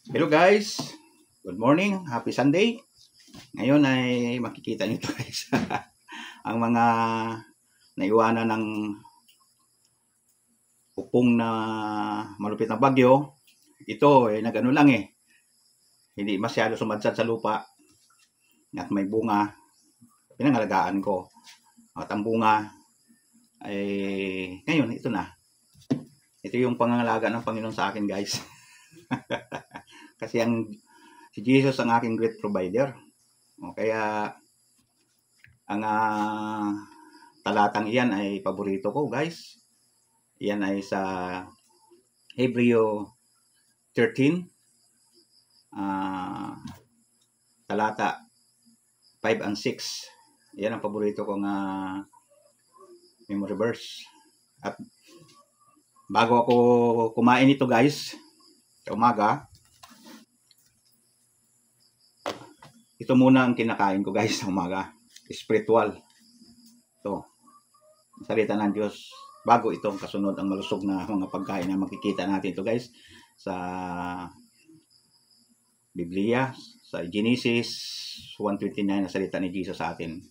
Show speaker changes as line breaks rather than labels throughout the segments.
Hello guys, good morning, happy Sunday. Ngayon ay makikita nyo guys ang mga naiwanan ng upong na malupit na bagyo. Ito nagano lang hindi masyado sumadsad sa lupa at may bunga. Pinangalagaan ko at ang bunga ay ngayon ito na. Ito yung pangangalaga ng Panginoon sa akin guys. Kasi si Jesus ang aking great provider. Kaya ang talatang iyan ay paborito ko guys. Iyan ay sa Hebreo 13 talata 5 and 6. Iyan ang paborito kong memory verse. At bago ako kumain ito guys sa umaga, ito muna ang kinakain ko guys sa umaga. Spiritual. Ito. Salita ng Diyos. Bago itong kasunod ang malusog na mga pagkain na makikita natin ito guys. Sa Biblia. Sa Genesis 1:29 na salita ni Jesus sa atin.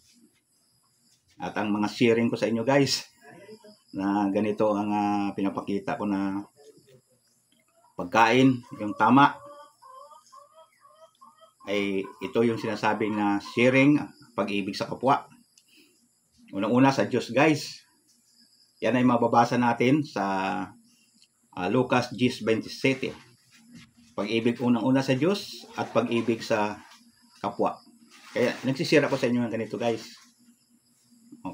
At ang mga sharing ko sa inyo guys. Na ganito ang pinapakita ko na pagkain. Yung tama. Ay ito yung sinasabi na sharing, pag-ibig sa kapwa. Unang-una sa Diyos guys. Yan ay mababasa natin sa Lucas 10:27. Pag-ibig unang-una sa Diyos at pag-ibig sa kapwa. Kaya nagsishare ako sa inyo ng ganito guys.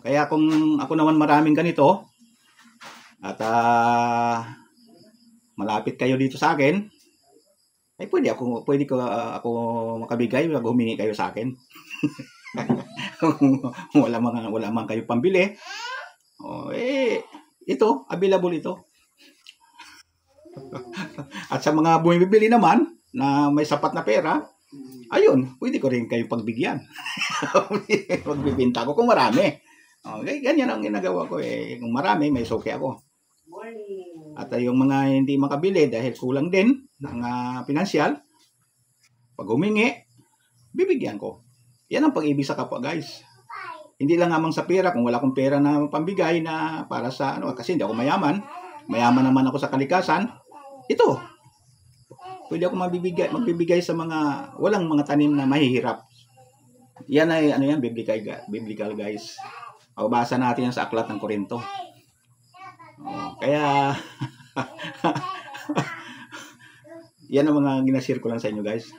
Kaya kung ako naman maraming ganito at malapit kayo dito sa akin, ay pwede ko ako makabigay pag humingi kayo sa akin. wala man kayo pambili. Ito, available ito. At sa mga bumibili naman na may sapat na pera, ayun, pwede ko rin kayo pagbigyan. Pagbibenta ko kung marami. Ganyan ang ginagawa ko Kung marami, may suki ako. At yung mga hindi makabili dahil kulang din ng pinansyal, pag humingi, bibigyan ko. Yan ang pag-ibig sa kapwa guys. Hindi lang namang sa pera. Kung wala akong pera na pambigay na para sa kasi hindi ako mayaman. Mayaman naman ako sa kalikasan. Ito. Pwede ako magbibigay sa mga walang mga tanim na mahihirap. Yan ay biblical guys. Basa natin yan sa Aklat ng Korinto. Kaya yan ang mga ginashare ko lang sa inyo guys.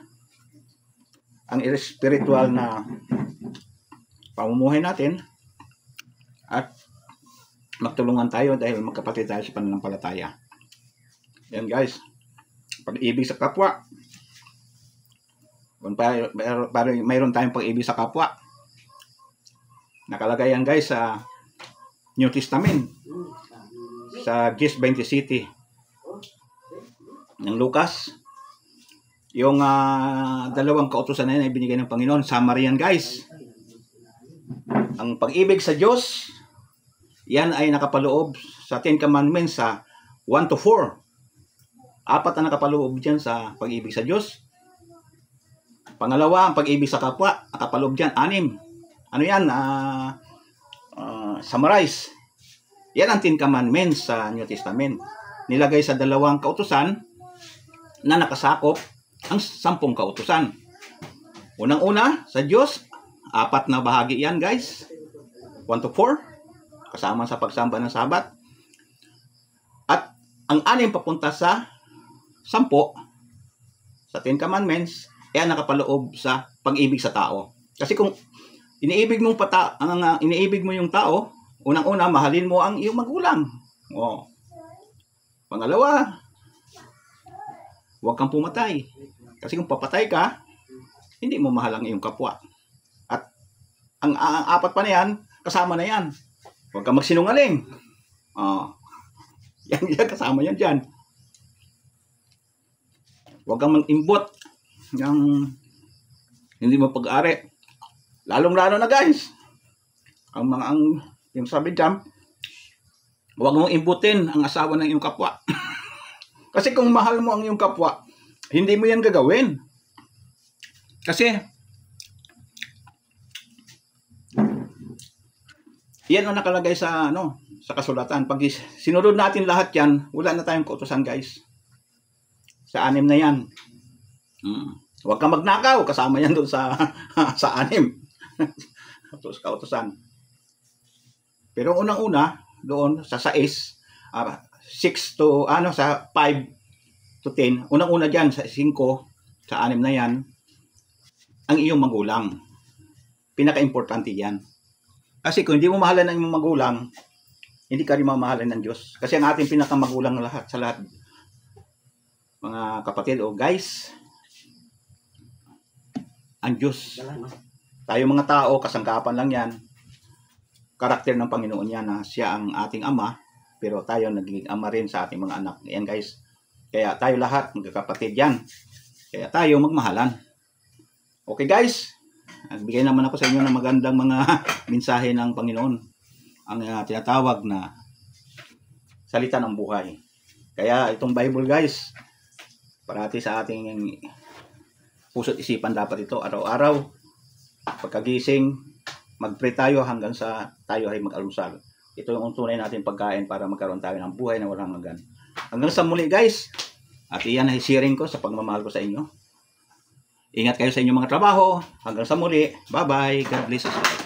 Ang spiritual na pamumuhay natin at magtulungan tayo dahil magkapatid tayo sa pananampalataya. Yan guys. Pag-ibig sa kapwa. Mayroon tayong pag-ibig sa kapwa. Nakalagay yan guys sa New Testament. Sa 10:27 ng Lucas. Yung dalawang kautusan na yan ay binigay ng Panginoon. Summary yan guys. Ang pag-ibig sa Diyos, yan ay nakapaloob sa 10 Commandments sa 1-4. 4 na nakapaloob dyan sa pag-ibig sa Diyos. Pangalawa, ang pag-ibig sa kapwa, nakapaloob dyan 6. Ano yan? Summarize. Yan ang 10 Commandments sa New Testament. Nilagay sa dalawang kautusan na nakasakop ang 10 kautusan. Unang-una, sa Diyos, 4 na bahagi yan guys. 1-4, kasama sa pagsamba ng Sabat. At ang 6 papunta sa 10, sa 10 Commandments, yan nakapaloob sa pag-ibig sa tao. Kasi kung iniibig mo yung tao, unang-una, mahalin mo ang iyong magulang. Pangalawa, huwag kang pumatay. Kasi kung papatay ka, hindi mo mahal ang iyong kapwa. At ang 4 pa na yan, kasama na yan. Huwag kang magsinungaling. Yan, kasama yan dyan. Huwag kang mag-imbot ng hindi mo pag-ari. Lalong-lalo na guys. Yung sabi dyan, huwag mong imbutin ang asawa ng iyong kapwa. Kasi kung mahal mo ang iyong kapwa, hindi mo yan gagawin. Kasi, yan ang nakalagay sa, sa kasulatan. Pag sinunod natin lahat yan, wala na tayong kautusan, guys. Sa 6 na yan. Huwag kang magnakaw, kasama yan doon sa, sa 6. Kautusan. Pero unang-una, doon sa 6 to, sa 5 to 10, unang-una dyan, sa 5, sa 6 na yan, ang iyong magulang. Pinaka-importante yan. Kasi kung hindi mo mahalan ng iyong magulang, hindi ka rin mamahalan ng Diyos. Kasi ang ating pinaka-magulang lahat, sa lahat, mga kapatid o guys, ang Diyos. Tayo mga tao, kasangkapan lang yan. Karakter ng Panginoon yan na siya ang ating ama, pero tayo naging ama rin sa ating mga anak. Yan guys. Kaya tayo lahat, magkakapatid yan. Kaya tayo magmahalan. Okay guys, nagbigay naman ako sa inyo ng magandang mga mensahe ng Panginoon. Ang tinatawag na salita ng buhay. Kaya itong Bible guys, parati sa ating puso't isipan dapat ito araw-araw. Pagkagising, mag-pray tayo hanggang sa tayo ay mag-alusal. Ito yung tunay natin pagkain para magkaroon tayo ng buhay na walang hanggan. Hanggang sa muli guys, at iyan ay sharing ko sa pagmamahal ko sa inyo. Ingat kayo sa inyong mga trabaho. Hanggang sa muli. Bye-bye. God bless us.